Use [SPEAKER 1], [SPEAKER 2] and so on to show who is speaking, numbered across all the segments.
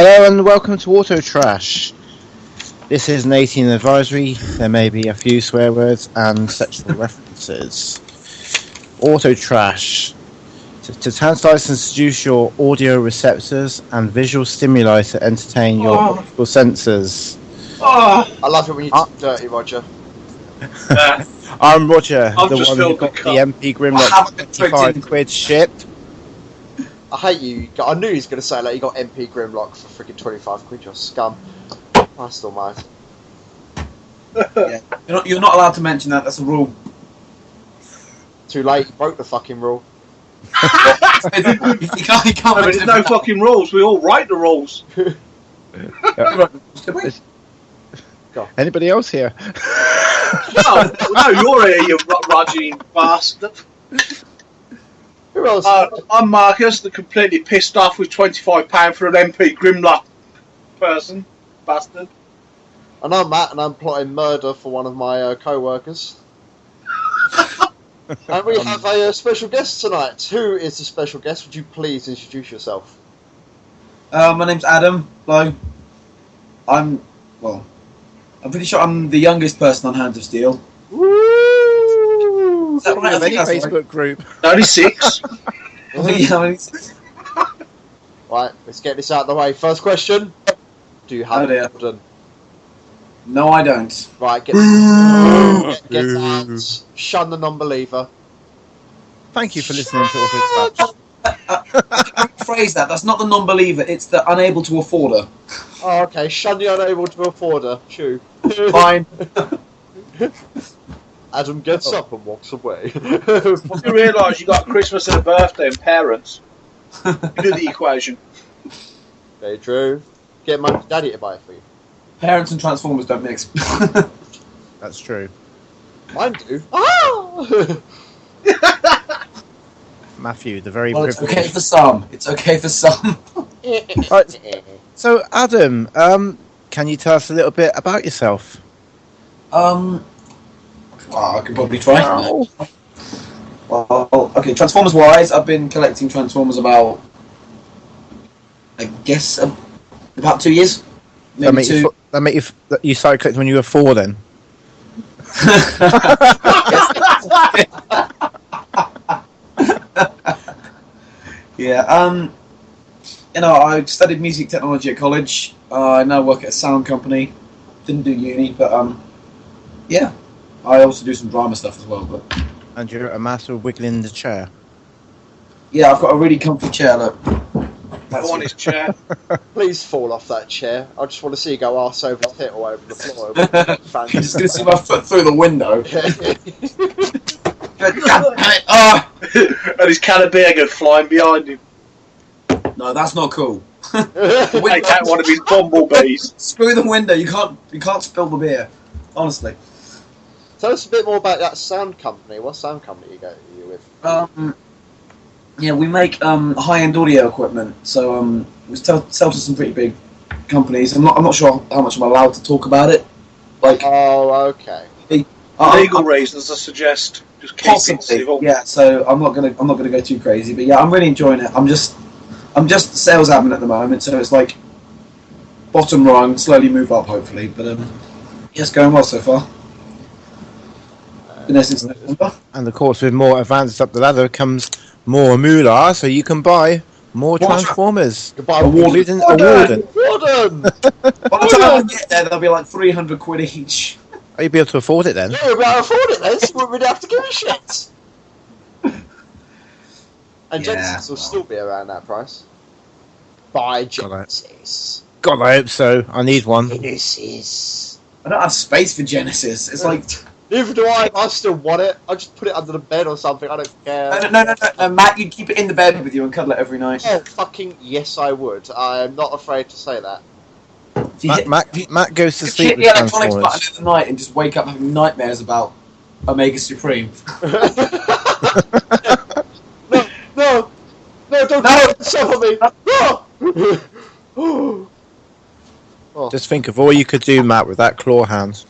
[SPEAKER 1] Hello and welcome to Autotrash. This is an 18 advisory. There may be a few swear words and sexual references. Autotrash. To tantalize and seduce your audio receptors and visual stimuli to entertain your optical senses.
[SPEAKER 2] I love it when you talk dirty, Roger.
[SPEAKER 1] I'm Roger,
[SPEAKER 3] I've
[SPEAKER 1] the
[SPEAKER 3] just
[SPEAKER 1] one who
[SPEAKER 3] filled the
[SPEAKER 1] got the
[SPEAKER 3] cup.
[SPEAKER 1] MP Grimlock 25 quid shipped.
[SPEAKER 2] I hate you. I knew he was going to say like you got MP Grimlock for freaking 25 quid, you scum. I still mind.
[SPEAKER 3] Yeah. You're not allowed to mention that. That's a rule.
[SPEAKER 2] Too late. You broke the fucking rule.
[SPEAKER 3] you can't
[SPEAKER 4] There's no fucking rules. We all write the rules.
[SPEAKER 1] Anybody else here?
[SPEAKER 4] No, you're here, you Roger bastard.
[SPEAKER 2] Who else?
[SPEAKER 4] I'm Marcus, the completely pissed off with £25 for an MP Grimlock person. Bastard.
[SPEAKER 2] And I'm Matt, and I'm plotting murder for one of my co-workers. And we have a special guest tonight. Who is the special guest? Would you please introduce yourself?
[SPEAKER 3] My name's Adam. Hello. I'm pretty sure I'm the youngest person on Hands of Steel.
[SPEAKER 2] Woo!
[SPEAKER 3] Is that right? I think that's
[SPEAKER 1] Facebook
[SPEAKER 3] right.
[SPEAKER 1] group.
[SPEAKER 4] 96.
[SPEAKER 2] Right, let's get this out of the way. First question. Do you have a Gordon?
[SPEAKER 3] No, I don't.
[SPEAKER 2] Right, get that. Shun the non-believer.
[SPEAKER 1] Thank you for listening to Autotrash.
[SPEAKER 3] Phrase that. That's not the non-believer. It's the unable to afford her.
[SPEAKER 2] Oh, okay. Shun the unable to afford her. Chew.
[SPEAKER 3] Fine.
[SPEAKER 2] Adam gets up and walks away.
[SPEAKER 4] You realise you got Christmas and a birthday and parents. You do the equation.
[SPEAKER 2] Very true. Get my daddy to buy it for you.
[SPEAKER 3] Parents and Transformers don't mix.
[SPEAKER 1] That's true.
[SPEAKER 2] Mine do. Ah!
[SPEAKER 1] Matthew, the very
[SPEAKER 3] Well, it's
[SPEAKER 1] privileged.
[SPEAKER 3] okay for some. It's okay for some.
[SPEAKER 1] Right. So, Adam, can you tell us a little bit about yourself?
[SPEAKER 3] Well, I could probably try.
[SPEAKER 1] Oh.
[SPEAKER 3] Well, okay, Transformers-wise, I've been collecting Transformers about, I guess, about 2 years. Maybe two.
[SPEAKER 1] You started collecting when you were 4 then?
[SPEAKER 3] Yeah, I studied music technology at college. I now work at a sound company. Didn't do uni, but yeah. I also do some drama stuff as well, but...
[SPEAKER 1] And you're a master of wiggling the chair.
[SPEAKER 3] Yeah, I've got a really comfy chair, look.
[SPEAKER 4] I want his chair.
[SPEAKER 2] Please fall off that chair. I just want to see you go arse over tit or over the floor.
[SPEAKER 3] You're just going to see my foot through the window.
[SPEAKER 4] And his can of beer goes flying behind him.
[SPEAKER 3] No, that's not cool.
[SPEAKER 4] Take out one of his bumblebees.
[SPEAKER 3] Screw the window. You can't spill the beer. Honestly.
[SPEAKER 2] Tell us a bit more about that sound company. What sound company are you with?
[SPEAKER 3] Yeah, we make high-end audio equipment. So we sell to some pretty big companies. I'm not sure how much I'm allowed to talk about it. Like,
[SPEAKER 2] oh, okay.
[SPEAKER 4] Legal reasons, I suggest. Just keep it civil.
[SPEAKER 3] Yeah. So I'm not gonna go too crazy. But yeah, I'm really enjoying it. I'm just sales admin at the moment. So it's like bottom rung, slowly move up, hopefully. But yeah, it's going well so far. Been there since November.
[SPEAKER 1] And of course, with more advances up the ladder comes more moolah, so you can buy more Transformers.
[SPEAKER 2] Goodbye,
[SPEAKER 1] Including a Warden.
[SPEAKER 2] Warden!
[SPEAKER 3] By the time I get there, they'll be like 300 quid each.
[SPEAKER 1] Oh, you'll be able to afford it then?
[SPEAKER 2] Yeah, we'll be able to afford it then, so we wouldn't really have to give a shit. And
[SPEAKER 3] Yeah.
[SPEAKER 2] Genesis will still be around that price. Buy Genesis.
[SPEAKER 1] God, I hope so. I need one.
[SPEAKER 2] Genesis.
[SPEAKER 3] I don't have space for Genesis. It's like...
[SPEAKER 2] Neither do I still want it. I just put it under the bed or something. I don't care.
[SPEAKER 3] No, Matt, you'd keep it in the bed with you and cuddle it every night.
[SPEAKER 2] Oh, fucking yes, I would. I am not afraid to say that.
[SPEAKER 1] Matt goes to
[SPEAKER 3] You
[SPEAKER 1] sleep
[SPEAKER 3] hit
[SPEAKER 1] with
[SPEAKER 3] the electronics
[SPEAKER 1] Transformers.
[SPEAKER 3] button in the night and just wake up having nightmares about Omega Supreme.
[SPEAKER 2] No, don't do yourself on me. No. Oh.
[SPEAKER 1] Just think of all you could do, Matt, with that claw hand.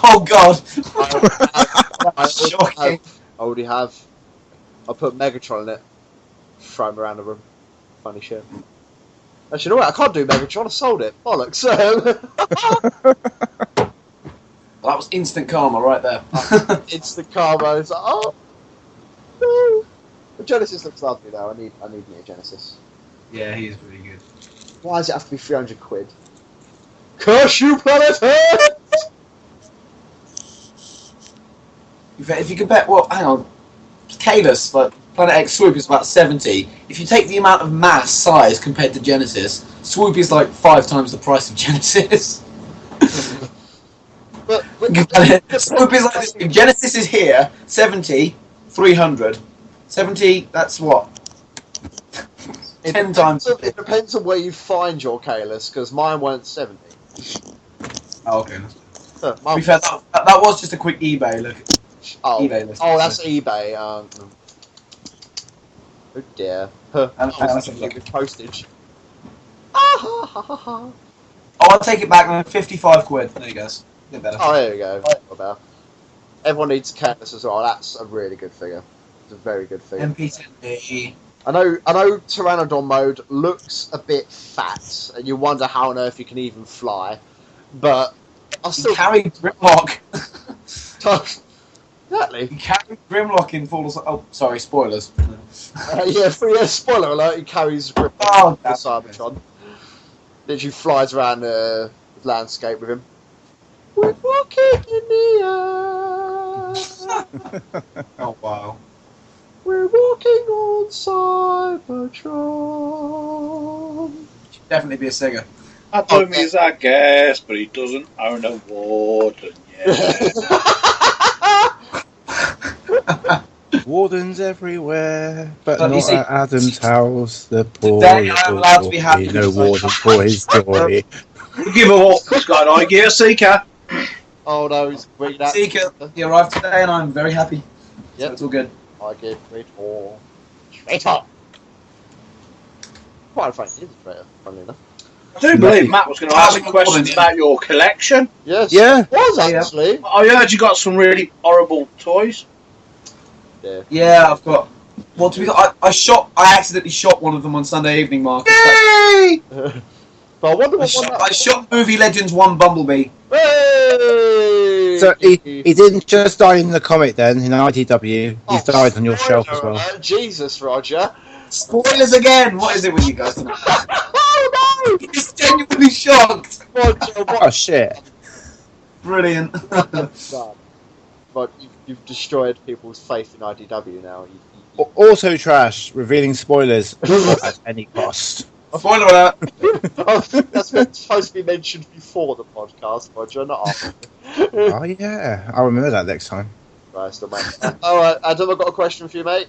[SPEAKER 3] Oh God!
[SPEAKER 2] I already have. I'll put Megatron in it. Throw him around the room. Funny shit. Actually, you know what? I can't do Megatron. I sold it. Bollocks.
[SPEAKER 3] That was instant karma right there.
[SPEAKER 2] Instant karma. It's like, oh no. The Genesis looks lovely though. I need me a Genesis.
[SPEAKER 3] Yeah, he is really good.
[SPEAKER 2] Why does it have to be 300 quid? Curse you, Planet Earth!
[SPEAKER 3] If you could bet, well, hang on, Kalos, like Planet X Swoop is about 70. If you take the amount of mass size compared to Genesis, Swoop is like 5 times the price of Genesis.
[SPEAKER 2] But
[SPEAKER 3] Swoop is like this. Genesis is here, 70, 300. 70, that's what? 10 times.
[SPEAKER 2] It depends on where you find your Kalis, because mine weren't 70.
[SPEAKER 3] Oh, okay.
[SPEAKER 2] Huh,
[SPEAKER 3] To be fair, that was just a quick eBay look.
[SPEAKER 2] oh,
[SPEAKER 3] eBay list.
[SPEAKER 2] oh, that's eBay. Oh dear. Huh.
[SPEAKER 3] And that's a
[SPEAKER 2] With postage.
[SPEAKER 3] Oh, I'll take it back then. 55 quid. There you go. A bit better.
[SPEAKER 2] Oh, there we go. About. Everyone needs Kalis as well. That's a really good figure. It's a very good figure.
[SPEAKER 3] MP10B.
[SPEAKER 2] I know Pteranodon mode looks a bit fat, and you wonder how on earth you can even fly. But I'll still
[SPEAKER 3] carry Grimlock.
[SPEAKER 2] Exactly.
[SPEAKER 3] He carried Grimlock in Fall of... Oh, sorry, spoilers.
[SPEAKER 2] Yeah, spoiler alert, he carries Grimlock
[SPEAKER 3] Oh,
[SPEAKER 2] the Cybertron. Literally flies around the landscape with him. We're walking in the air.
[SPEAKER 3] Oh, wow.
[SPEAKER 2] We're walking on Cybertron.
[SPEAKER 3] Should definitely be a singer.
[SPEAKER 4] I told me he's our guest, but he doesn't own a warden yet.
[SPEAKER 1] Wardens everywhere, but
[SPEAKER 3] But you
[SPEAKER 1] not
[SPEAKER 3] see-
[SPEAKER 1] at Adam's house. The poor
[SPEAKER 3] Today I'm
[SPEAKER 1] little
[SPEAKER 3] allowed to be happy
[SPEAKER 1] boy, no
[SPEAKER 3] because I
[SPEAKER 1] warden
[SPEAKER 3] shot
[SPEAKER 1] for his joy.
[SPEAKER 4] Give a walk. He's got an eye gear seeker.
[SPEAKER 2] Oh no, he's bringing that.
[SPEAKER 3] Seeker, he arrived today and I'm very happy.
[SPEAKER 2] Yep.
[SPEAKER 3] So it's all good.
[SPEAKER 2] I give traitor. Traitor! Quite a funny, he is a traitor, funnily enough.
[SPEAKER 4] I do believe Matt was going to ask some questions about your collection.
[SPEAKER 2] Yes,
[SPEAKER 1] Yeah.
[SPEAKER 2] it was actually.
[SPEAKER 4] I heard you got some really horrible toys.
[SPEAKER 2] Yeah.
[SPEAKER 3] Yeah, I've got... Well, to be honest, I accidentally shot one of them on Sunday evening, Marcus.
[SPEAKER 4] Yay!
[SPEAKER 2] But I wonder what one that
[SPEAKER 3] I shot Movie Legends 1 Bumblebee.
[SPEAKER 2] Hey!
[SPEAKER 1] So he didn't just die in the comic then, in IDW, he's died on your shelf as well.
[SPEAKER 2] Jesus, Roger.
[SPEAKER 3] Spoilers again! What is it with you guys tonight?
[SPEAKER 2] Oh no!
[SPEAKER 3] He's genuinely shocked!
[SPEAKER 2] Roger,
[SPEAKER 1] Oh shit.
[SPEAKER 3] Brilliant.
[SPEAKER 2] God. But you've destroyed people's faith in IDW now.
[SPEAKER 1] Autotrash, revealing spoilers at any cost.
[SPEAKER 3] Spoiler alert!
[SPEAKER 2] That's supposed to be mentioned before the podcast, Roger, not after.
[SPEAKER 1] Oh yeah, I'll remember that next time.
[SPEAKER 2] Christ, man. Alright, Adam, I've got a question for you, mate.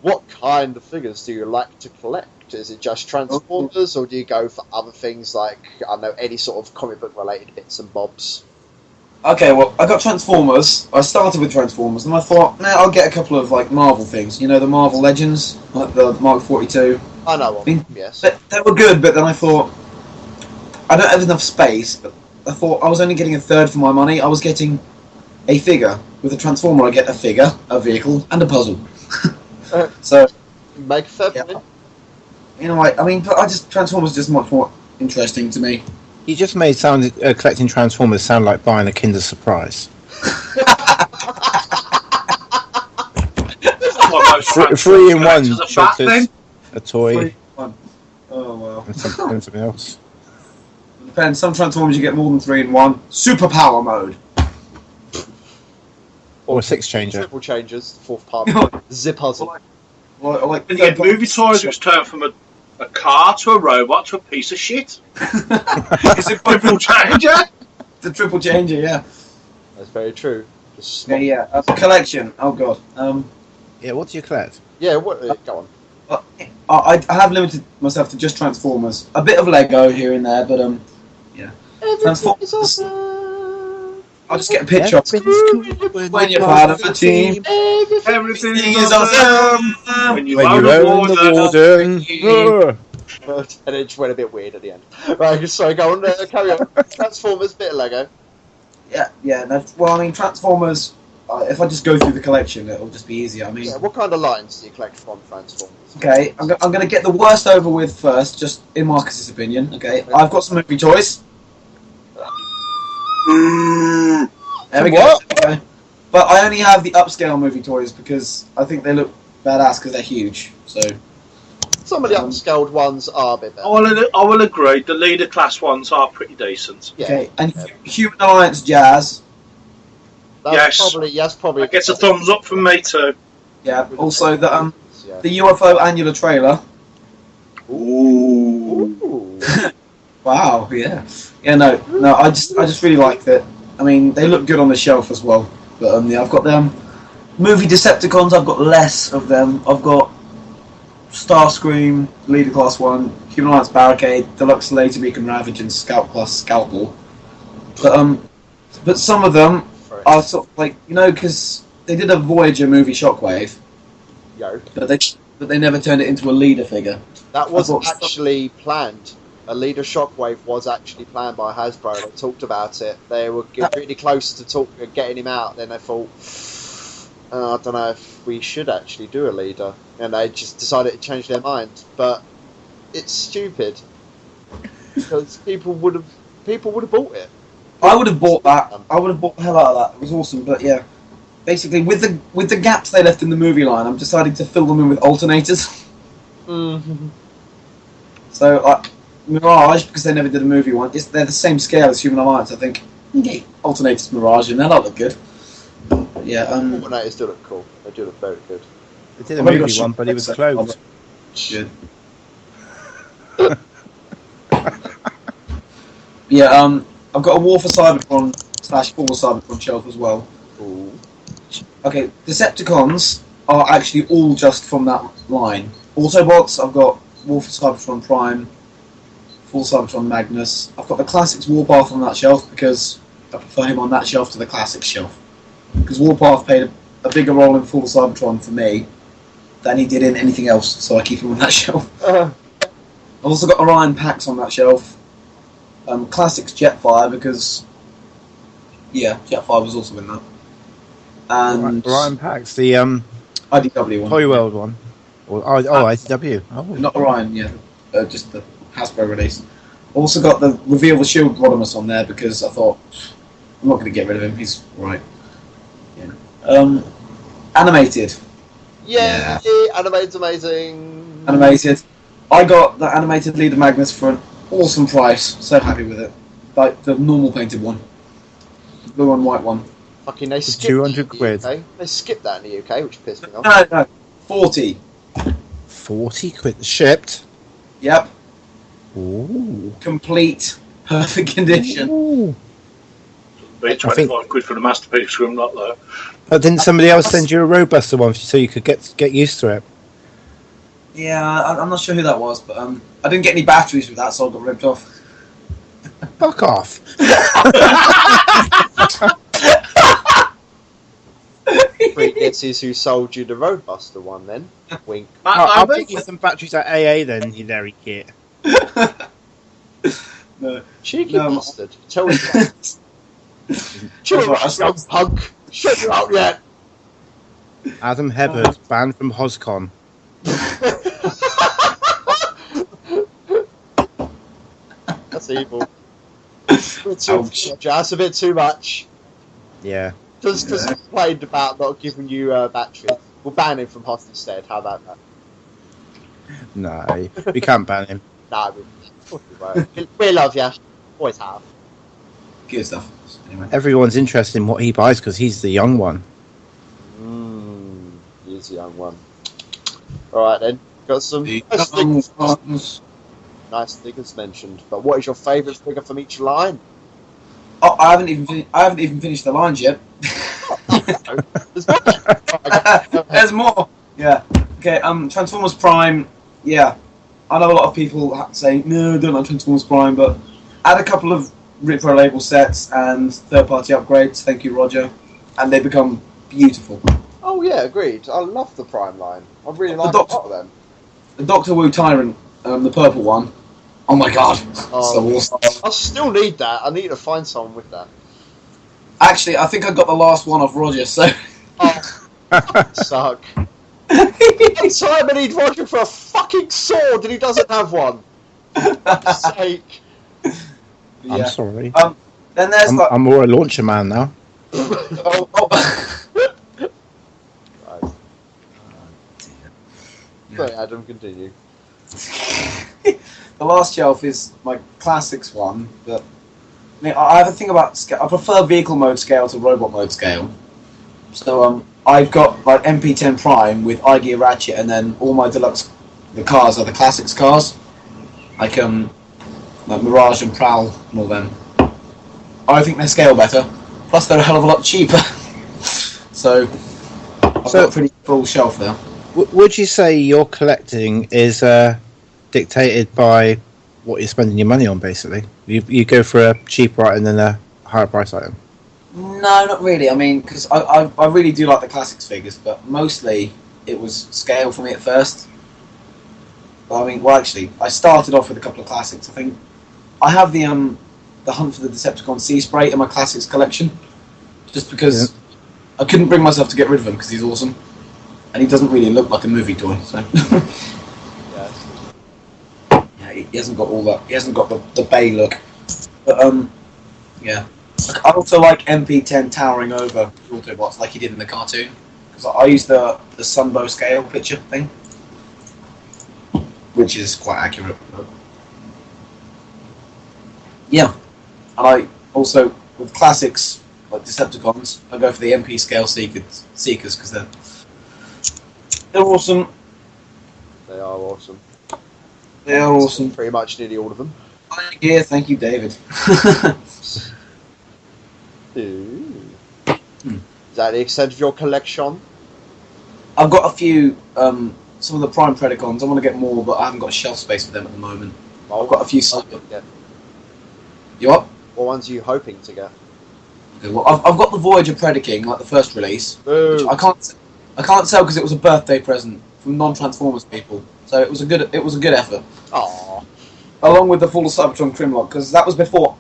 [SPEAKER 2] What kind of figures do you like to collect? Is it just Transformers, or do you go for other things like, I don't know, any sort of comic book related bits and bobs?
[SPEAKER 3] Okay, well, I got Transformers. I started with Transformers, and I thought, nah, I'll get a couple of, like, Marvel things. You know, the Marvel Legends, like the Mark 42.
[SPEAKER 2] I know one,
[SPEAKER 3] I mean,
[SPEAKER 2] yes.
[SPEAKER 3] They were good, but then I thought, I don't have enough space, but I thought I was only getting a third for my money. I was getting a figure. With a Transformer, I get a figure, a vehicle, and a puzzle. So,
[SPEAKER 2] Make a fair
[SPEAKER 3] yeah.
[SPEAKER 2] point.
[SPEAKER 3] You know, I mean, Transformers is just much more interesting to me.
[SPEAKER 1] You just made collecting Transformers sound like buying a Kinder Surprise. Three in one, chocolate, a toy,
[SPEAKER 3] Oh, wow.
[SPEAKER 1] and something else.
[SPEAKER 3] Depends. Some Transformers you get more than 3 in 1. Superpower mode.
[SPEAKER 1] Or a six changer.
[SPEAKER 2] Triple changes, fourth part. Zip puzzle.
[SPEAKER 3] Like
[SPEAKER 4] And you get movie toys which turn from a car to a robot to a piece of shit.
[SPEAKER 3] It's a
[SPEAKER 4] Triple changer.
[SPEAKER 3] The triple changer, yeah.
[SPEAKER 2] That's very true. Just
[SPEAKER 3] Yeah. Collection. Oh god.
[SPEAKER 1] Yeah, what do you collect?
[SPEAKER 2] Yeah, what? Go on.
[SPEAKER 3] I have limited myself to just Transformers. A bit of Lego here and there, but yeah. Transformers. I'll just get a picture of when you're part of a team.
[SPEAKER 4] Everything
[SPEAKER 3] is awesome.
[SPEAKER 4] When you
[SPEAKER 1] When
[SPEAKER 4] own
[SPEAKER 1] you
[SPEAKER 4] a
[SPEAKER 1] own the
[SPEAKER 4] warden.
[SPEAKER 1] warden.
[SPEAKER 2] And it just went a bit weird at the end. Right, so go on, carry on. Transformers, bit of Lego.
[SPEAKER 3] Yeah. Well, I mean, Transformers. if I just go through the collection, it'll just be easier. I mean,
[SPEAKER 2] Yeah, what kind of lines do you collect from Transformers?
[SPEAKER 3] okay, I'm going to get the worst over with first, just in Marcus's opinion. Okay, I've got some movie toys. There we go.
[SPEAKER 1] What?
[SPEAKER 3] Okay. But I only have the upscale movie toys because I think they look badass because they're huge. So
[SPEAKER 2] Some of the upscaled ones are a bit better.
[SPEAKER 4] I will agree. The leader class ones are pretty decent.
[SPEAKER 2] Yeah.
[SPEAKER 3] okay, and Human Alliance Jazz.
[SPEAKER 2] That's
[SPEAKER 4] Yes.
[SPEAKER 2] probably.
[SPEAKER 4] That gets a thumbs up from me too.
[SPEAKER 3] Yeah. Also
[SPEAKER 2] Yeah.
[SPEAKER 3] the UFO annular trailer.
[SPEAKER 4] Ooh.
[SPEAKER 3] Wow. Yeah. Yeah. No. I just really liked it. I mean, they look good on the shelf as well. But yeah, I've got them. Movie Decepticons. I've got less of them. I've got Starscream, Leader Class 1, Human Alliance Barricade, Deluxe Later Beacon Ravage, and Scout Plus Scalpel. But some of them are sort of like, because they did a Voyager movie Shockwave,
[SPEAKER 2] Yo.
[SPEAKER 3] but they never turned it into a leader figure.
[SPEAKER 2] That wasn't actually planned. A leader Shockwave was actually planned by Hasbro. They talked about it. They were really close to getting him out. Then they thought, I don't know if we should actually do a leader, and they just decided to change their mind. But it's stupid because people would have bought it.
[SPEAKER 3] I would have bought that. I would have bought the hell out of that. It was awesome. But yeah, basically with the gaps they left in the movie line, I'm deciding to fill them in with alternators.
[SPEAKER 2] Mm-hmm.
[SPEAKER 3] So Mirage, because they never did a movie one, they're the same scale as Human Alliance, I think. Okay. Alternators Mirage, and that'll look good. But yeah.
[SPEAKER 2] Alternators do look cool. They do look very good.
[SPEAKER 1] They did a movie one, but it was closed.
[SPEAKER 3] Good. Yeah. I've got a War for Cybertron / Fall Cybertron shelf as well.
[SPEAKER 2] Ooh.
[SPEAKER 3] Okay, Decepticons are actually all just from that line. Autobots, I've got War for Cybertron Prime, Full Cybertron Magnus. I've got the Classics Warpath on that shelf because I prefer him on that shelf to the Classics shelf. Because Warpath played a bigger role in Full Cybertron for me than he did in anything else, so I keep him on that shelf. I've also got Orion Pax on that shelf. Classics Jetfire because, Jetfire was also in that. And
[SPEAKER 1] Orion Pax, the
[SPEAKER 3] IDW one.
[SPEAKER 1] Toy World one. IDW. Oh.
[SPEAKER 3] Not Orion, just the Hasbro release. Also got the Reveal the Shield Rodimus on there because I thought I'm not going to get rid of him. He's right. Yeah. Animated.
[SPEAKER 2] Yeah. Animated's amazing.
[SPEAKER 3] Animated. I got the animated Leader Magnus for an awesome price. So happy with it. Like the normal painted one, the blue and white one.
[SPEAKER 2] Fucking they skipped
[SPEAKER 1] 200 quid.
[SPEAKER 2] UK. They skipped that in the UK, which pissed me off.
[SPEAKER 3] No, 40.
[SPEAKER 1] 40 quid shipped.
[SPEAKER 3] Yep.
[SPEAKER 1] Ooh.
[SPEAKER 3] Complete, perfect condition.
[SPEAKER 1] Ooh.
[SPEAKER 4] Be 25 quid for the masterpiece room, not though.
[SPEAKER 1] But didn't somebody else send you a Roadbuster one so you could get used to it?
[SPEAKER 3] Yeah, I'm not sure who that was, but I didn't get any batteries with that, so I got ripped off.
[SPEAKER 1] Fuck off.
[SPEAKER 2] This is who sold you the Roadbuster one then. Wink.
[SPEAKER 1] I'll get you some batteries at AA then, you Larry kit.
[SPEAKER 3] No.
[SPEAKER 2] Cheeky bastard. Tell me that. Chill out, young punk. Shut you out yet.
[SPEAKER 1] Adam Hebbard, banned from HosCon.
[SPEAKER 2] That's evil. That's a bit too much.
[SPEAKER 1] Yeah.
[SPEAKER 2] Just complained about not giving you batteries. We'll ban him from Host instead. How about that?
[SPEAKER 1] No, we can't ban him.
[SPEAKER 2] No, we won't. We love you. Always have.
[SPEAKER 3] Good stuff. Anyway.
[SPEAKER 1] Everyone's interested in what he buys because he's the young one.
[SPEAKER 2] He's the young one. Alright then. Got some nice figures mentioned. But what is your favourite figure from each line?
[SPEAKER 3] Oh, I haven't even finished the lines yet. There's more. Yeah. Okay. Transformers Prime. Yeah. I know a lot of people say no, I don't like Transformers Prime, but add a couple of Ripro label sets and third-party upgrades. Thank you, Roger. And they become beautiful.
[SPEAKER 2] Oh yeah, agreed. I love the Prime line. I really like a lot of them.
[SPEAKER 3] The Doctor Wu Tyrant, the purple one. Oh my god. So awesome.
[SPEAKER 2] I still need that. I need to find someone with that.
[SPEAKER 3] Actually, I think I got the last one off Roger, so...
[SPEAKER 2] Suck. Simon, he'd Roger for a fucking sword and he doesn't have one. For fuck's sake.
[SPEAKER 1] I'm sorry.
[SPEAKER 3] Then there's
[SPEAKER 1] I'm more a launcher man now.
[SPEAKER 2] Right. Sorry, Adam, continue.
[SPEAKER 3] The last shelf is my classics one, but I mean, I have a thing about scale. I prefer vehicle mode scale to robot mode scale. So I've got like MP10 Prime with iGear ratchet, and then all my deluxe the cars are the classics cars, like Mirage and Prowl and all them. I think they scale better. Plus, they're a hell of a lot cheaper. So I've got a pretty full shelf there.
[SPEAKER 1] Would you say your collecting is dictated by what you're spending your money on, basically? You go for a cheaper item than a higher price item?
[SPEAKER 3] No, not really. I mean, because I really do like the classics figures, but mostly it was scale for me at first. But, I mean, well, actually, I started off with a couple of classics. I think I have the Hunt for the Decepticon Sea Spray in my classics collection, just because I couldn't bring myself to get rid of him because he's awesome, and he doesn't really look like a movie toy. So. Yeah, he hasn't got all that. He hasn't got the Bay look. But yeah. I also like MP10 towering over Autobots like he did in the cartoon, because I use the Sunbow scale picture thing, which is quite accurate. Yeah, and I also, with classics like Decepticons, I go for the MP scale Seekers because they're awesome.
[SPEAKER 2] They are awesome.
[SPEAKER 3] They are awesome.
[SPEAKER 2] Pretty much nearly all of them.
[SPEAKER 3] Yeah, thank you, David.
[SPEAKER 2] Ooh. Is that the extent of your collection?
[SPEAKER 3] I've got a few, some of the Prime Predacons. I want to get more, but I haven't got shelf space for them at the moment. I've got a few. You what?
[SPEAKER 2] What ones are you hoping to get?
[SPEAKER 3] Okay, well, I've got the Voyager Predaking, like the first release. Which I can't sell because it was a birthday present from non-Transformers people. So it was a good effort.
[SPEAKER 2] Aww.
[SPEAKER 3] Along with the full Cybertron Grimlock, because that was before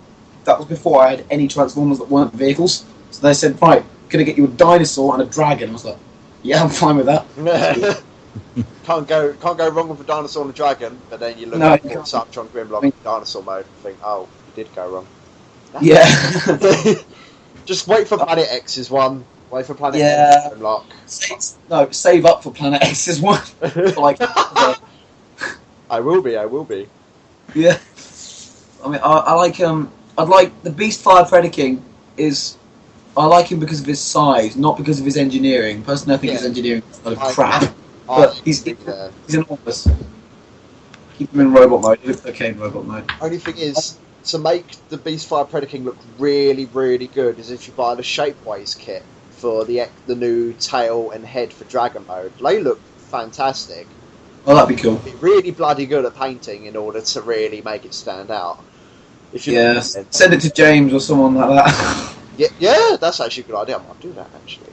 [SPEAKER 3] I had any Transformers that weren't vehicles. So they said, right, can I get you a dinosaur and a dragon? I was like, yeah, I'm fine with that.
[SPEAKER 2] Can't go wrong with a dinosaur and a dragon, but then you look at the Cybertron Grimlock dinosaur mode and think, oh, you did go wrong.
[SPEAKER 3] Yeah.
[SPEAKER 2] Just wait for Planet X's one. Wait for Planet X's Grimlock.
[SPEAKER 3] Save up for Planet X's one. Like,
[SPEAKER 2] I will be.
[SPEAKER 3] Yeah. I mean, I like I'd like the Beastfire Predaking I like him because of his size, not because of his engineering. Personally, I think his engineering is a lot of crap. But he's enormous. Keep him in robot mode. He looks okay in robot mode.
[SPEAKER 2] Only thing is, to make the Beastfire Predaking look really, really good is if you buy the Shapeways kit for the new tail and head for Dragon mode. They look fantastic.
[SPEAKER 3] Oh, that'd be cool.
[SPEAKER 2] Be really bloody good at painting in order to really make it stand out. If you
[SPEAKER 3] send it to James or someone like that.
[SPEAKER 2] Yeah, that's actually a good idea. I might do that actually.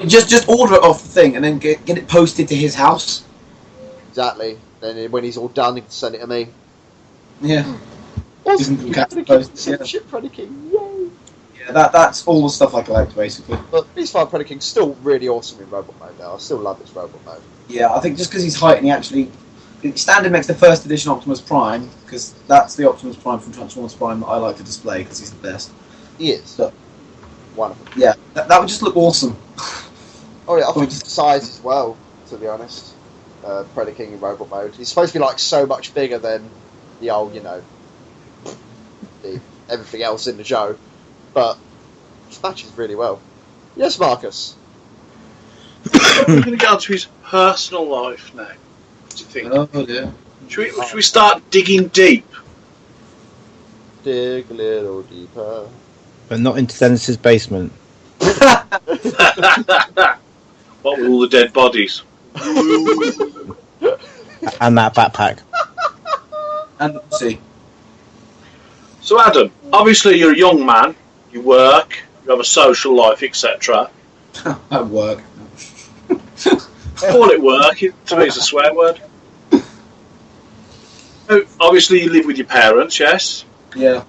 [SPEAKER 3] just order it off the thing and then get it posted to his house.
[SPEAKER 2] Exactly. Then when he's all done, he can send it to me.
[SPEAKER 3] Yeah.
[SPEAKER 2] Awesome. Ship Predaking, yay!
[SPEAKER 3] Yeah, that's all the stuff I collect basically.
[SPEAKER 2] But Beastfire Predaking's still really awesome in robot mode though. I still love this robot mode.
[SPEAKER 3] Yeah, I think just because he's height and he actually... Standard makes the first edition Optimus Prime, because that's the Optimus Prime from Transformers Prime that I like to display, because he's the best.
[SPEAKER 2] He is.
[SPEAKER 3] So,
[SPEAKER 2] wonderful.
[SPEAKER 3] Yeah, that would just look awesome.
[SPEAKER 2] Oh yeah, I think his size as well, to be honest. Predaking in robot mode. He's supposed to be like so much bigger than the old, everything else in the show. But it matches really well. Yes, Marcus?
[SPEAKER 4] We're going to go on to his personal life now. What do you think?
[SPEAKER 3] Oh, yeah.
[SPEAKER 4] Should we start digging deep?
[SPEAKER 2] Dig a little deeper.
[SPEAKER 1] But not into Dennis's basement.
[SPEAKER 4] What with all the dead bodies?
[SPEAKER 1] And that backpack.
[SPEAKER 3] And see.
[SPEAKER 4] So Adam, obviously you're a young man, you work, you have a social life, etc.
[SPEAKER 3] At work.
[SPEAKER 4] Call it work, to me it's a swear word. So, obviously you live with your parents, yes?
[SPEAKER 3] Yeah.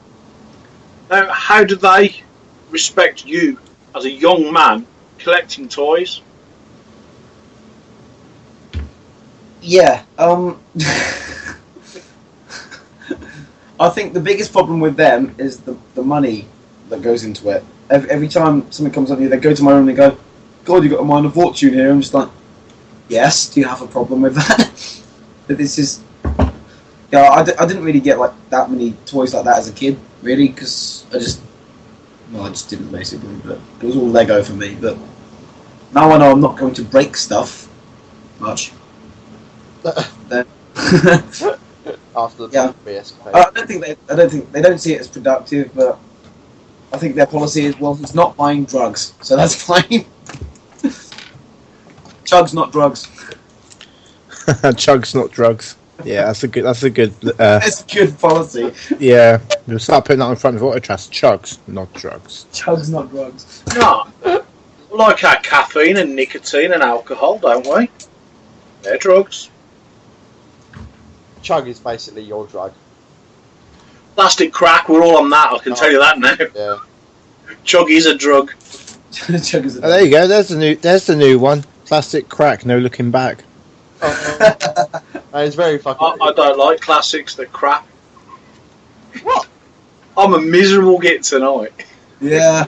[SPEAKER 4] Now, how do they respect you as a young man collecting toys?
[SPEAKER 3] Yeah. I think the biggest problem with them is the money that goes into it. Every time something comes up to you, they go to my room and they go, "God, you got a mind of fortune here." I'm just like, "Yes, do you have a problem with that?" But this is, yeah, I didn't really get like that many toys like that as a kid, really, because I just didn't basically. But it was all Lego for me. But now I know I'm not going to break stuff much. Then.
[SPEAKER 2] After the
[SPEAKER 3] Yeah.
[SPEAKER 2] escapade.
[SPEAKER 3] I don't think they don't see it as productive, but I think their policy is, well, it's not buying drugs, so that's fine. Chugs, not drugs.
[SPEAKER 1] Chugs, not drugs. Yeah, that's a good. That's a good.
[SPEAKER 3] That's a good policy.
[SPEAKER 1] Yeah, we'll start putting that in front of Autotrash. Chugs, not drugs.
[SPEAKER 3] Chugs, not drugs.
[SPEAKER 4] No. We like our caffeine and nicotine and alcohol, don't we? They're drugs.
[SPEAKER 2] Chug is basically your drug.
[SPEAKER 4] Plastic crack, we're all on that, I can tell you that now.
[SPEAKER 2] Yeah.
[SPEAKER 4] Chug is a drug.
[SPEAKER 3] Chug is a
[SPEAKER 1] Oh, there you go. There's the new one. Plastic crack, no looking back.
[SPEAKER 2] It's very fucking.
[SPEAKER 4] I don't like classics, they're crap.
[SPEAKER 2] What?
[SPEAKER 4] I'm a miserable git tonight.
[SPEAKER 3] Yeah.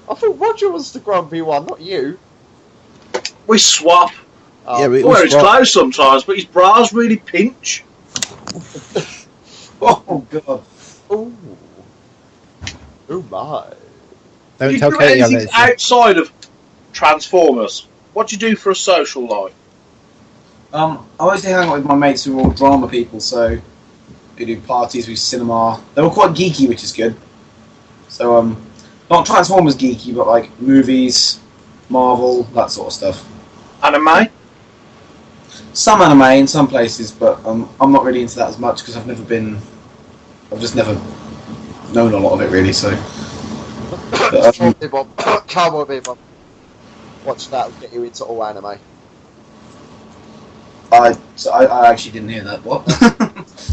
[SPEAKER 2] I thought Roger was the grumpy one, not you.
[SPEAKER 4] We swap.
[SPEAKER 1] Yeah,
[SPEAKER 2] Oh,
[SPEAKER 1] we
[SPEAKER 4] Wear his
[SPEAKER 1] swap.
[SPEAKER 4] clothes sometimes, but his bras really pinch.
[SPEAKER 3] Oh god.
[SPEAKER 2] ooh. Oh my.
[SPEAKER 1] Don't
[SPEAKER 4] You
[SPEAKER 1] tell
[SPEAKER 4] do
[SPEAKER 1] Katie how
[SPEAKER 4] anything
[SPEAKER 1] late.
[SPEAKER 4] outside of Transformers? What do you do for a social life?
[SPEAKER 3] I always hang out with my mates who are all drama people, so we do parties, we cinema. They were quite geeky, which is good. So not Transformers geeky, but like movies, Marvel, that sort of stuff.
[SPEAKER 4] Anime?
[SPEAKER 3] Some anime in some places, but I'm not really into that as much because I've just never known a lot of it really. So, but,
[SPEAKER 2] Cowboy Bebop. Watch that, will get you into all anime.
[SPEAKER 3] I actually didn't hear that. What?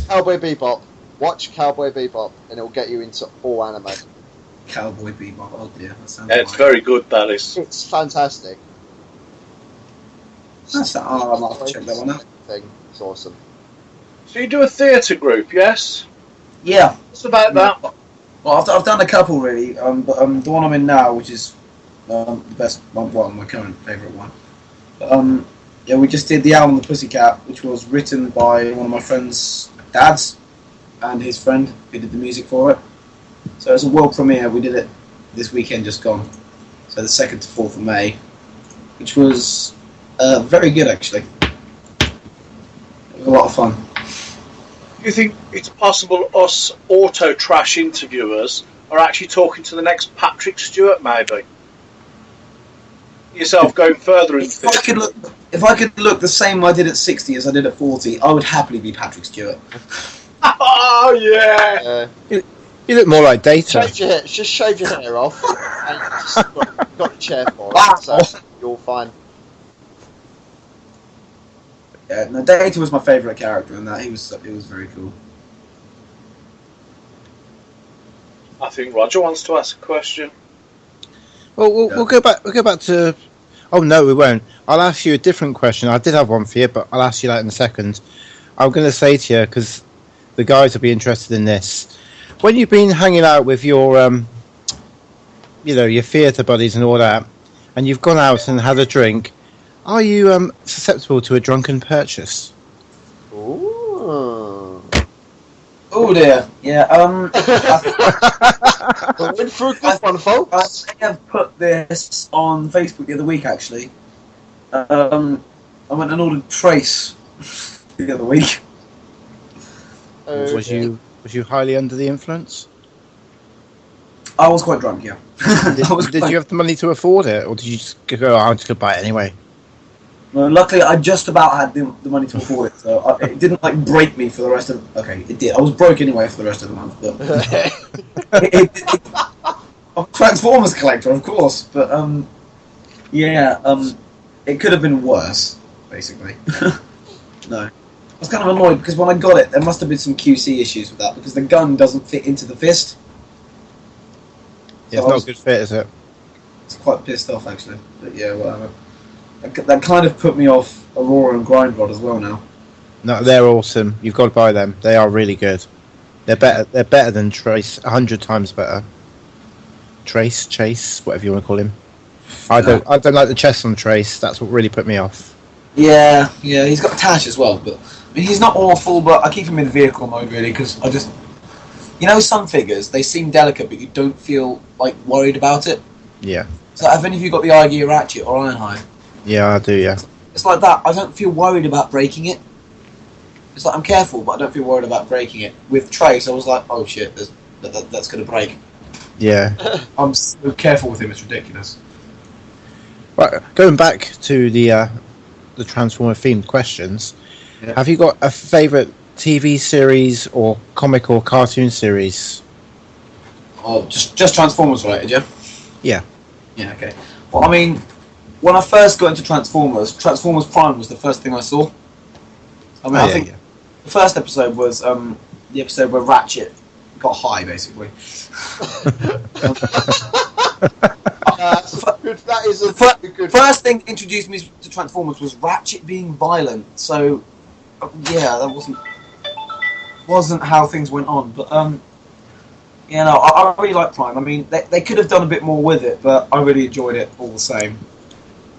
[SPEAKER 2] Cowboy Bebop. Watch Cowboy Bebop, and it will get you into all anime.
[SPEAKER 3] Cowboy Bebop. Oh dear, that sounds.
[SPEAKER 4] Yeah, it's
[SPEAKER 3] right.
[SPEAKER 4] very good, that is.
[SPEAKER 2] It's fantastic.
[SPEAKER 3] I'll have to check that one out.
[SPEAKER 2] Thing. It's awesome.
[SPEAKER 4] So you do a theatre group, yes?
[SPEAKER 3] Yeah.
[SPEAKER 4] What's about that?
[SPEAKER 3] Well, I've done a couple really, but the one I'm in now, which is the best one, well, my current favourite one. Yeah, we just did the album The Pussycat, which was written by one of my friend's dads and his friend who did the music for it. So it's a world premiere. We did it this weekend just gone, so the 2nd to 4th of May, which was very good actually. It was a lot of fun.
[SPEAKER 4] Do you think it's possible us Autotrash interviewers are actually talking to the next Patrick Stewart, maybe? Yourself going further into
[SPEAKER 3] If I could look the same I did at 60 as I did at 40, I would happily be Patrick Stewart.
[SPEAKER 4] Oh, yeah!
[SPEAKER 1] You look more like Data.
[SPEAKER 2] Just shave your hair off, and you just got a chair for it, so you'll find.
[SPEAKER 3] Yeah, no, Data was my favourite character in that. It was very cool.
[SPEAKER 4] I think Roger wants to ask a question.
[SPEAKER 1] Well, we'll go back. We'll go back to. Oh no, we won't. I'll ask you a different question. I did have one for you, but I'll ask you that in a second. I'm going to say to you because the guys will be interested in this. When you've been hanging out with your, your theatre buddies and all that, and you've gone out and had a drink, are you susceptible to a drunken purchase?
[SPEAKER 2] Ooh.
[SPEAKER 3] Oh dear. Yeah.
[SPEAKER 2] We're in for a good one, folks.
[SPEAKER 3] I have put this on Facebook the other week actually. I went and ordered Trace the other week.
[SPEAKER 1] Was you highly under the influence?
[SPEAKER 3] I was quite drunk, yeah.
[SPEAKER 1] Did you have the money to afford it, or did you just go, "Oh, I'm just gonna buy it anyway"?
[SPEAKER 3] No, luckily, I just about had the money to afford it, so it didn't like break me for the rest of. Okay, it did. I was broke anyway for the rest of the month, but I'm a Transformers collector, of course. But it could have been worse, basically. No, I was kind of annoyed because when I got it, there must have been some QC issues with that because the gun doesn't fit into the fist.
[SPEAKER 1] Yeah, it's not a good fit, is it?
[SPEAKER 3] It's quite pissed off actually. But yeah, whatever. That kind of put me off Aurora and Grindrod as well now.
[SPEAKER 1] No, they're awesome. You've got to buy them. They are really good. They're better. They're better than Trace. 100 times better. Chase, whatever you want to call him. I don't like the chest on Trace. That's what really put me off.
[SPEAKER 3] Yeah, he's got Tash as well, but I mean, he's not awful. But I keep him in vehicle mode really because I just, some figures they seem delicate, but you don't feel like worried about it.
[SPEAKER 1] Yeah.
[SPEAKER 3] So have any of you got the Eye Ratchet or Ironhide?
[SPEAKER 1] Yeah, I do. Yeah.
[SPEAKER 3] It's like that. I don't feel worried about breaking it. It's like I'm careful, but I don't feel worried about breaking it. With Trace, I was like, oh shit, that's going to break.
[SPEAKER 1] Yeah.
[SPEAKER 3] I'm so careful with him, it's ridiculous.
[SPEAKER 1] Right, going back to the Transformer-themed questions, have you got a favourite TV series or comic or cartoon series?
[SPEAKER 3] Oh, just Transformers related, yeah?
[SPEAKER 1] Yeah.
[SPEAKER 3] Yeah, okay. Well, I mean, when I first got into Transformers Prime was the first thing I saw. I mean, I think the first episode was the episode where Ratchet got high, basically.
[SPEAKER 2] That is a good.
[SPEAKER 3] First thing that introduced me to Transformers was Ratchet being violent. So, yeah, that wasn't how things went on. But I really like Prime. I mean, they could have done a bit more with it, but I really enjoyed it all the same.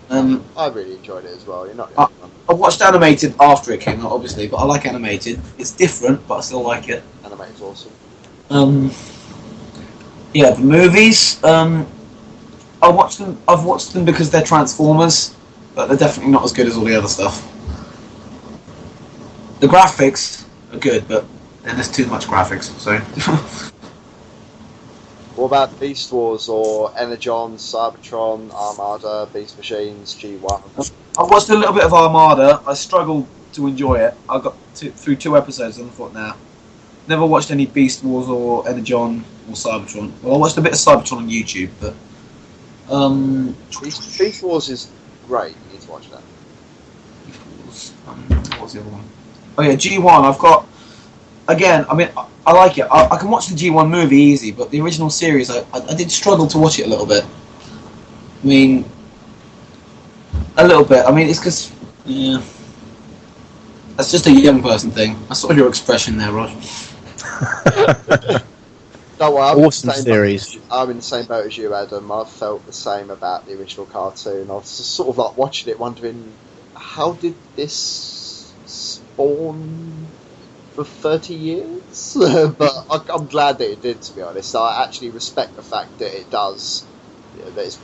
[SPEAKER 2] I really enjoyed it as well. You're not.
[SPEAKER 3] I watched animated after it came out, obviously, but I like animated. It's different, but I still like it.
[SPEAKER 2] Animated's awesome.
[SPEAKER 3] The movies. I've watched them because they're Transformers, but they're definitely not as good as all the other stuff. The graphics are good, but there's too much graphics. So.
[SPEAKER 2] What about Beast Wars or Energon, Cybertron, Armada, Beast Machines, G1?
[SPEAKER 3] I watched a little bit of Armada. I struggled to enjoy it. I got through 2 episodes and I thought, nah. Never watched any Beast Wars or Energon or Cybertron. Well, I watched a bit of Cybertron on YouTube, but...
[SPEAKER 2] Beast Wars is great. You need to watch that.
[SPEAKER 3] What was the other one? Oh yeah, G1. I've got... Again, I mean, I like it. I can watch the G1 movie easy, but the original series, I did struggle to watch it a little bit. I mean... A little bit. I mean, it's because... Yeah. That's just a young person thing. I saw your expression there, Rod.
[SPEAKER 2] No, well,
[SPEAKER 1] awesome series.
[SPEAKER 2] I'm in the same boat as you, Adam. I felt the same about the original cartoon. I was just sort of like watching it, wondering, how did this spawn for 30 years? But I'm glad that it did, to be honest. I actually respect the fact that it does. That it's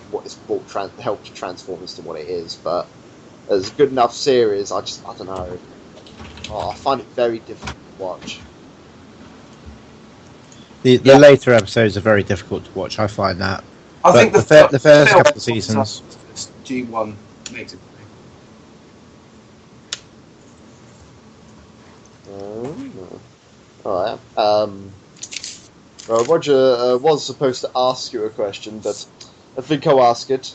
[SPEAKER 2] helped transform into what it is. But as a good enough series, I don't know. I find it very difficult to watch.
[SPEAKER 1] The later episodes are very difficult to watch. I find that.
[SPEAKER 3] I think the
[SPEAKER 1] first couple of seasons.
[SPEAKER 3] G1 makes it.
[SPEAKER 2] Alright. Well, Roger was supposed to ask you a question, but I think I'll ask it.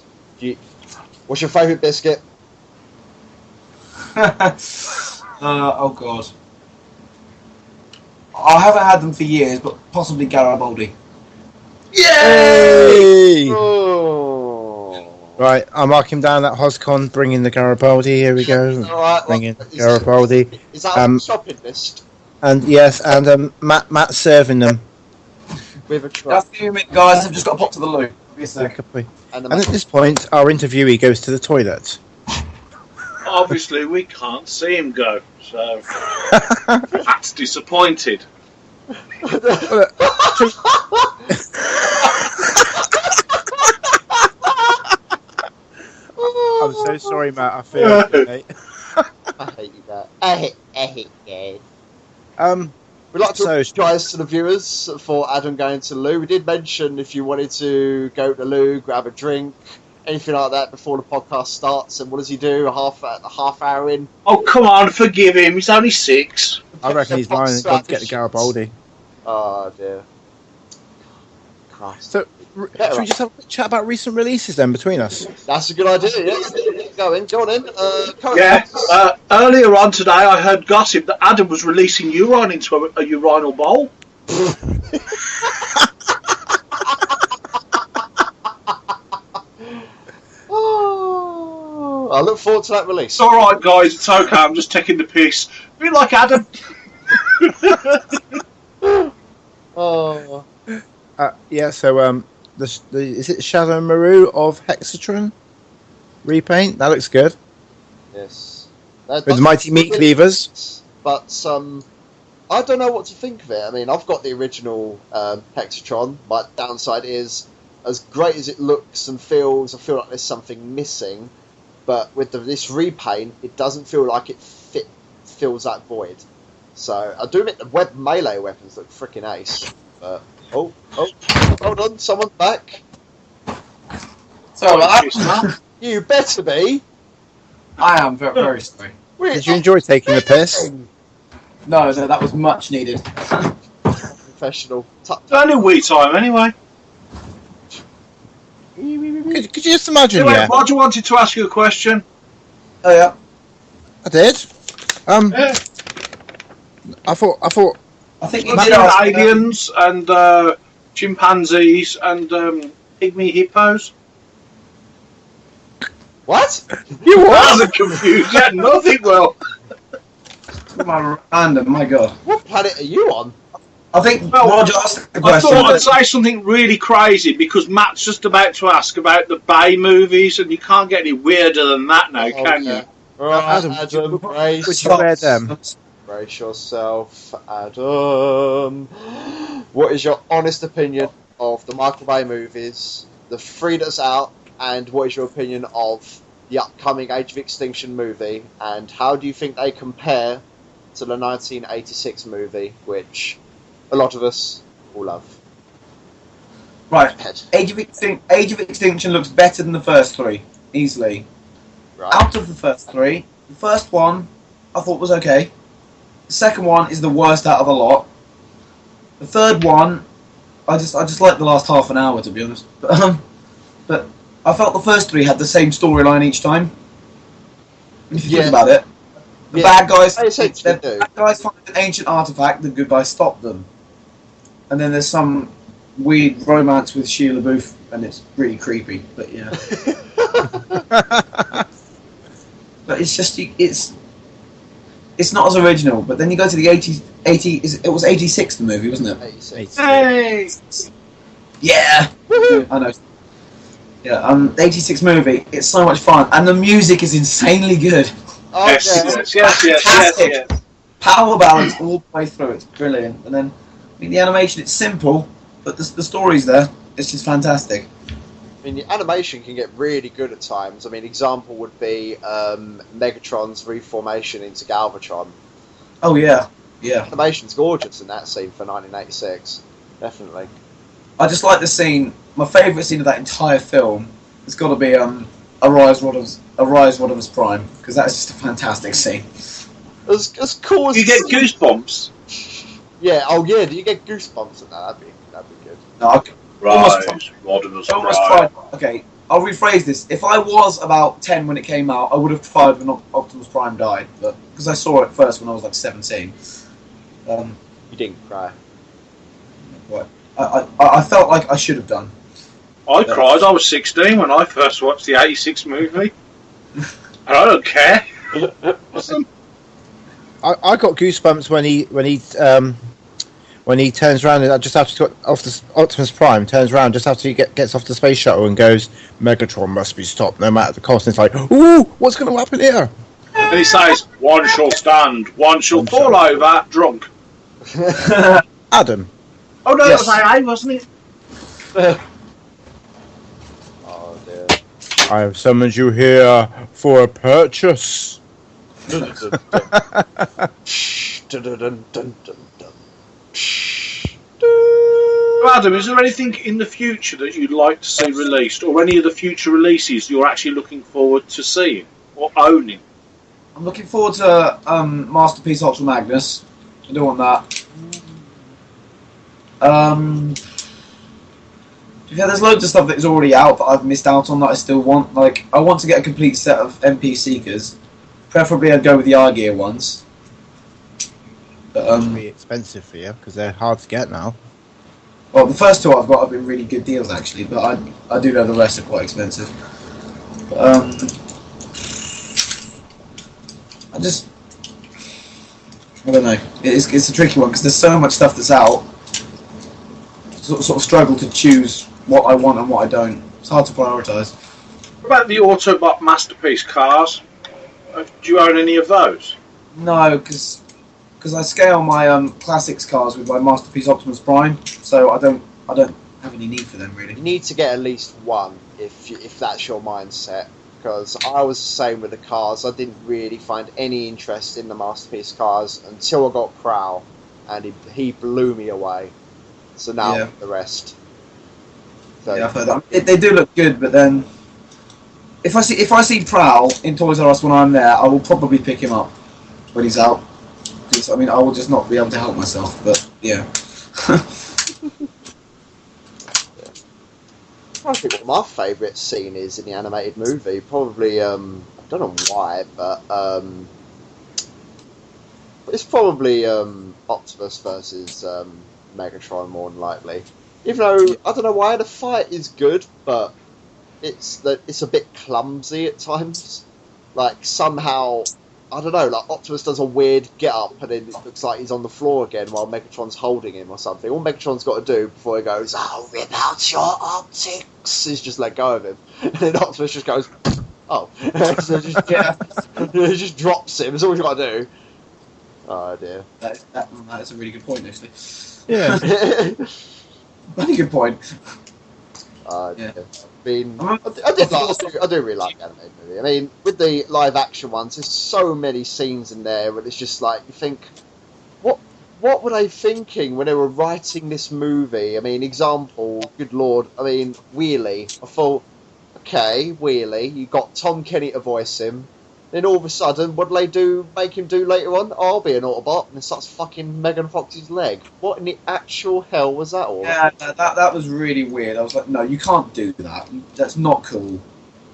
[SPEAKER 2] What's your favourite biscuit?
[SPEAKER 3] Oh god. I haven't had them for years, but possibly Garibaldi.
[SPEAKER 1] Yay!
[SPEAKER 2] Oh.
[SPEAKER 1] Right, I'll mark him down at Hoscon, bringing the Garibaldi. Here we go.
[SPEAKER 2] Alright,
[SPEAKER 1] bringing Garibaldi.
[SPEAKER 2] Is that on the shopping list?
[SPEAKER 1] And yes, and Matt's serving them.
[SPEAKER 2] With a truck.
[SPEAKER 3] Just a few minutes, guys. I've just got to pop to the loo.
[SPEAKER 1] And at this point, our interviewee goes to the toilet.
[SPEAKER 4] Obviously, we can't see him go, so that's disappointed.
[SPEAKER 1] I'm so sorry, Matt. I feel okay.
[SPEAKER 2] I hate you, Matt. I hate you. We'd like to apologise to the viewers for Adam going to the loo. We did mention if you wanted to go to the loo, grab a drink, anything like that before the podcast starts. And what does he do? A half hour in?
[SPEAKER 4] Oh, come on, forgive him. He's only 6.
[SPEAKER 1] I reckon he's lying and got to get the Garibaldi.
[SPEAKER 2] Oh, dear. Christ.
[SPEAKER 1] So, should we just have a chat about recent releases then between us?
[SPEAKER 2] That's a good idea, yeah. Go on in.
[SPEAKER 4] Earlier on today, I heard gossip that Adam was releasing urine into a urinal bowl.
[SPEAKER 2] Well, I look forward to that release.
[SPEAKER 4] It's all right, guys. It's okay. I'm just taking the piss. A bit like Adam.
[SPEAKER 2] Oh.
[SPEAKER 1] Yeah. So is it Shadow Maru of Hexatron repaint? That looks good.
[SPEAKER 2] Yes.
[SPEAKER 1] With mighty meat cleavers.
[SPEAKER 2] But I don't know what to think of it. I mean, I've got the original Hexatron. My downside is, as great as it looks and feels, I feel like there's something missing. But with this repaint, it doesn't feel like it fills that void. So I do admit the melee weapons look freaking ace. But oh, hold on, someone's back.
[SPEAKER 3] Sorry about that.
[SPEAKER 2] You better be.
[SPEAKER 3] I am very, very sorry.
[SPEAKER 1] Did you enjoy taking the piss?
[SPEAKER 3] No, that was much needed.
[SPEAKER 2] Professional.
[SPEAKER 4] It's only wee time anyway.
[SPEAKER 1] Could you just imagine?
[SPEAKER 4] Anyway,
[SPEAKER 1] Yeah,
[SPEAKER 4] Roger wanted to ask you a question.
[SPEAKER 3] Oh yeah.
[SPEAKER 1] I did.
[SPEAKER 4] Yeah.
[SPEAKER 1] I thought.
[SPEAKER 3] I think you
[SPEAKER 4] Looking
[SPEAKER 3] did
[SPEAKER 4] at
[SPEAKER 3] ask
[SPEAKER 4] aliens and chimpanzees and pygmy hippos.
[SPEAKER 2] What?
[SPEAKER 1] You
[SPEAKER 4] That was confused. Yeah, nothing well.
[SPEAKER 3] Random, my god.
[SPEAKER 2] What planet are you on?
[SPEAKER 3] I think
[SPEAKER 4] Well,
[SPEAKER 3] Roger asked the
[SPEAKER 4] I
[SPEAKER 3] question.
[SPEAKER 4] thought I'd say something really crazy because Matt's just about to ask about the Bay movies, and you can't get any weirder than that now, can you?
[SPEAKER 2] Right,
[SPEAKER 1] Adam,
[SPEAKER 2] brace,
[SPEAKER 1] would you wear them?
[SPEAKER 2] brace yourself, Adam. What is your honest opinion of the Michael Bay movies, the three that's out, and what is your opinion of the upcoming Age of Extinction movie, and how do you think they compare to the 1986 movie, which a lot of us will love?
[SPEAKER 3] Right. Age of Extinction looks better than the first three, easily.
[SPEAKER 2] Right.
[SPEAKER 3] Out of the first three, the first one I thought was okay. The second one is the worst out of a lot. The third one, I just like the last half an hour, to be honest. But I felt the first three had the same storyline each time. If you think about it, the bad guys find an ancient artifact, the good guys stop them. And then there's some weird romance with Sheila Booth, and it's really creepy. But yeah, but it's just it's not as original. But then you go to the 80. It was 86 the movie, wasn't it?
[SPEAKER 2] 86.
[SPEAKER 4] Hey!
[SPEAKER 3] Yeah, I know. Yeah, the 86 movie. It's so much fun, and the music is insanely good.
[SPEAKER 2] Oh,
[SPEAKER 4] Yes.
[SPEAKER 3] Power balance all the way through. It's brilliant. And then, I mean, the animation, it's simple, but the story's there. It's just fantastic.
[SPEAKER 2] I mean, the animation can get really good at times. I mean, example would be Megatron's reformation into Galvatron.
[SPEAKER 3] Oh yeah, yeah.
[SPEAKER 2] Animation's gorgeous in that scene for 1986. Definitely.
[SPEAKER 3] I just like the scene. My favourite scene of that entire film has got to be Arise Rodimus Prime, because that's just a fantastic scene.
[SPEAKER 2] As cool as
[SPEAKER 4] You get goosebumps.
[SPEAKER 2] Yeah. Oh yeah. Do you get goosebumps at that? That'd be good.
[SPEAKER 3] No,
[SPEAKER 4] Right, Rodimus
[SPEAKER 3] almost
[SPEAKER 4] Prime.
[SPEAKER 3] tried. Okay, I'll rephrase this. If I was about 10 when it came out, I would have tried when Optimus Prime died, but because I saw it first when I was like 17.
[SPEAKER 2] You didn't cry.
[SPEAKER 3] But I felt like I should have done.
[SPEAKER 4] I cried. I was 16 when I first watched the 86 movie. And I don't care.
[SPEAKER 1] I got goosebumps when he turns around and just after off the Optimus Prime turns around just after he gets off the space shuttle and goes, Megatron must be stopped no matter the cost. And it's like, ooh, what's going to happen here?
[SPEAKER 4] And he says, one shall stand, one shall fall over, drunk.
[SPEAKER 1] Adam.
[SPEAKER 4] Oh no,
[SPEAKER 3] Yes.
[SPEAKER 4] that was AA, wasn't it?
[SPEAKER 2] Oh dear.
[SPEAKER 1] I have summoned you here for a purchase.
[SPEAKER 4] Adam, is there anything in the future that you'd like to see released, or any of the future releases you're actually looking forward to seeing or owning?
[SPEAKER 3] I'm looking forward to Masterpiece Ultra Magnus. I do want that. Yeah, there's loads of stuff that is already out that I've missed out on that I still want. Like, I want to get a complete set of MP Seekers. Preferably, I'd go with the R-Gear ones. But,
[SPEAKER 1] Be expensive for you because they're hard to get now.
[SPEAKER 3] well, the first two I've got have been really good deals actually, but I do know the rest are quite expensive. I don't know. It's a tricky one because there's so much stuff that's out. Sort of struggle to choose what I want and what I don't. It's hard to prioritise.
[SPEAKER 4] What about the Autobot Masterpiece cars? Do you own any of those?
[SPEAKER 3] No, because I scale my classics cars with my Masterpiece Optimus Prime, so I don't have any need for them really.
[SPEAKER 2] You need to get at least one if that's your mindset. Because I was the same with the cars. I didn't really find any interest in the Masterpiece cars until I got Prowl, and he blew me away. So now the rest. So,
[SPEAKER 3] yeah, I've heard that. They do look good, but then if I see Prowl in Toys R Us when I'm there, I will probably pick him up when he's out. I mean, I will just not be able to help myself. But yeah.
[SPEAKER 2] I think what my favourite scene is in the animated movie. Probably I don't know why, but it's probably Optimus versus Megatron more than likely. Even though I don't know why the fight is good, but it's a bit clumsy at times. Like somehow, I don't know. Like Optimus does a weird get up, and then it looks like he's on the floor again while Megatron's holding him or something. All Megatron's got to do before he goes, "I'll rip out your optics," is just let go of him, and then Optimus just goes, "Oh," so just he just drops him. That's all you got to do. Oh dear.
[SPEAKER 3] That is a really good point, actually.
[SPEAKER 1] Yeah.
[SPEAKER 3] Very good point.
[SPEAKER 2] Yeah. I mean, I do really like the animated movie. I mean, with the live action ones, there's so many scenes in there where it's just like you think, what were they thinking when they were writing this movie? I mean, example, good lord, I mean, Wheelie. I thought, okay, Wheelie, you got Tom Kenny to voice him. Then all of a sudden, what do they do? Make him do later on? Oh, I'll be an Autobot, and it starts fucking Megan Fox's leg. What in the actual hell was that all?
[SPEAKER 3] Yeah, that was really weird. I was like, no, you can't do that. That's not cool.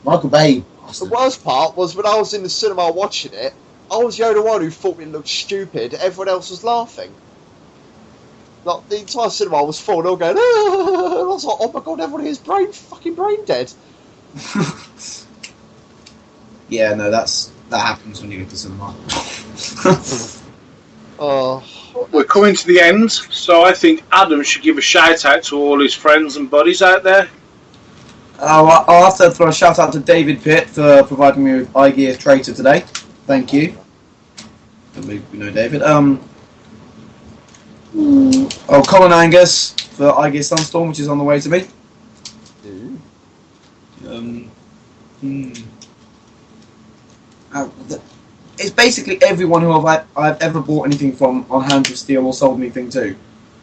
[SPEAKER 3] Michael Bay.
[SPEAKER 2] The worst part was when I was in the cinema watching it, I was the only one who thought it looked stupid. Everyone else was laughing. Like the entire cinema was full, and all going, ah! And I was like, oh my god, everyone here's fucking brain dead.
[SPEAKER 3] Yeah, no, that happens when you go to cinema.
[SPEAKER 4] We're coming to the end, so I think Adam should give a shout out to all his friends and buddies out there.
[SPEAKER 3] I'll have to throw a shout out to David Pitt for providing me with iGear Traitor today. Thank you. We know David. Colin Angus for iGear Sunstorm, which is on the way to me. It's basically everyone who I've ever bought anything from on Hands of Steel or sold anything to.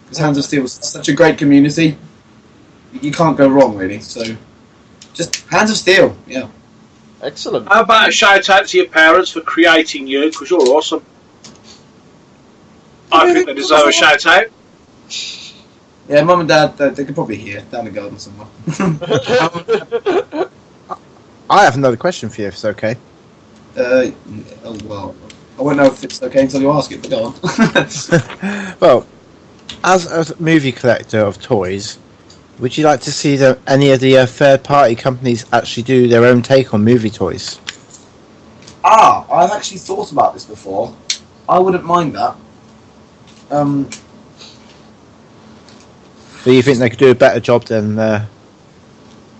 [SPEAKER 3] Because Hands of Steel is such a great community. You can't go wrong, really. So, just Hands of Steel, yeah.
[SPEAKER 2] Excellent.
[SPEAKER 4] How about a shout out to your parents for creating you, because you're awesome. I think they deserve a shout out.
[SPEAKER 3] Yeah, Mum and Dad, they could probably hear down the garden somewhere.
[SPEAKER 1] I have another question for you, if it's okay.
[SPEAKER 3] Well, I won't know if it's okay until you ask it, but go on.
[SPEAKER 1] Well, as a movie collector of toys, would you like to see any of the third-party companies actually do their own take on movie toys?
[SPEAKER 3] I've actually thought about this before. I wouldn't mind that.
[SPEAKER 1] Do you think they could do a better job than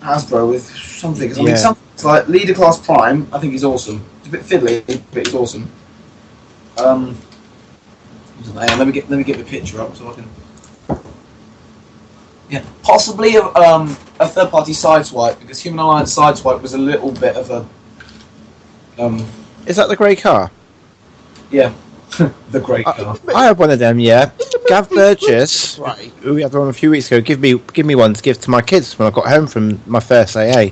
[SPEAKER 3] Hasbro with some things? I mean, some things like Leader Class Prime, I think he's awesome. It's a bit fiddly, but he's awesome. Let me get the picture up so I can. Yeah, possibly a third-party Sideswipe, because Human Alliance Sideswipe was a little bit of a.
[SPEAKER 1] Is that the grey car?
[SPEAKER 3] Yeah, the grey car.
[SPEAKER 1] I have one of them. Yeah, Gav Burgess, who we had one a few weeks ago, give me one to give to my kids when I got home from my first AA.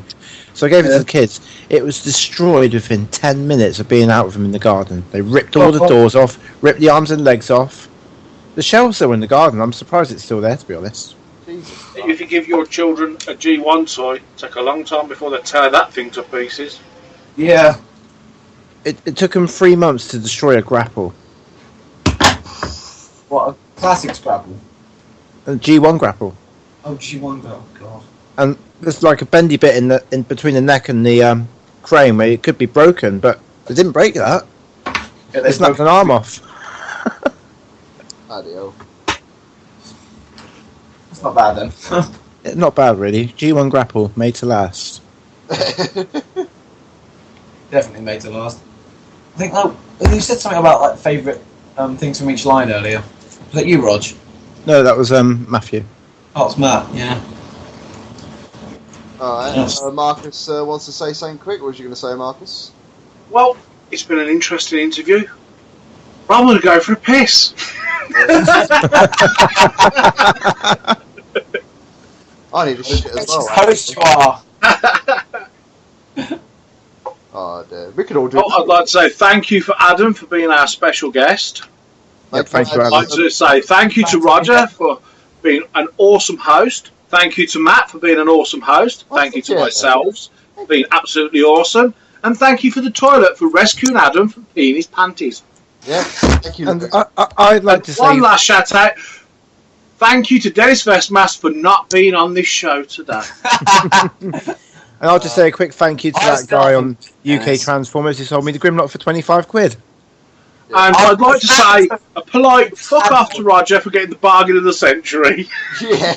[SPEAKER 1] So I gave it to the kids. It was destroyed within 10 minutes of being out with them in the garden. They ripped all the doors off, ripped the arms and legs off. The shelves still in the garden. I'm surprised it's still there, to be honest.
[SPEAKER 4] If you give your children a G1 toy, take a long time before they tear that thing to pieces.
[SPEAKER 3] Yeah.
[SPEAKER 1] It took them 3 months to destroy a grapple.
[SPEAKER 3] What, a classics grapple?
[SPEAKER 1] A G1 grapple.
[SPEAKER 3] Oh, G1 grapple, God.
[SPEAKER 1] And there's like a bendy bit in between the neck and the crane where it could be broken, but they didn't break that. They snapped an arm off.
[SPEAKER 2] Bloody hell.
[SPEAKER 3] It's not bad then.
[SPEAKER 1] Not bad, really. G1 grapple, made to last.
[SPEAKER 3] Definitely made to last. I think, you said something about like favourite things from each line earlier. Was that you, Rog?
[SPEAKER 1] No, that was Matthew.
[SPEAKER 3] Oh, it's Matt, yeah.
[SPEAKER 2] Alright,
[SPEAKER 3] Yes.
[SPEAKER 2] Marcus wants to say something quick. What was you going to say, Marcus?
[SPEAKER 4] Well, it's been an interesting interview. I'm going to go for a piss.
[SPEAKER 2] I need a shit as well.
[SPEAKER 3] Host you are.
[SPEAKER 2] Oh, dear. We could all do
[SPEAKER 4] I'd like to say thank you for Adam for being our special guest.
[SPEAKER 1] Thank you,
[SPEAKER 4] I'd like to say thank you to Roger for being an awesome host. Thank you to Matt for being an awesome host. Thank you to myself for being absolutely awesome. And thank you for the toilet for rescuing Adam from peeing his panties.
[SPEAKER 2] Yeah, thank you.
[SPEAKER 1] And I'd like to say...
[SPEAKER 4] One last shout out. Thank you to Dennis Vestmas for not being on this show today.
[SPEAKER 1] And I'll just say a quick thank you to that guy on UK Transformers who sold me the Grimlock for 25 quid.
[SPEAKER 4] And I'd like to say a polite fuck off to Roger for getting the bargain of the century.
[SPEAKER 2] Yeah.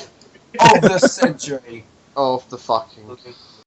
[SPEAKER 3] Of the century.
[SPEAKER 2] Of the fucking...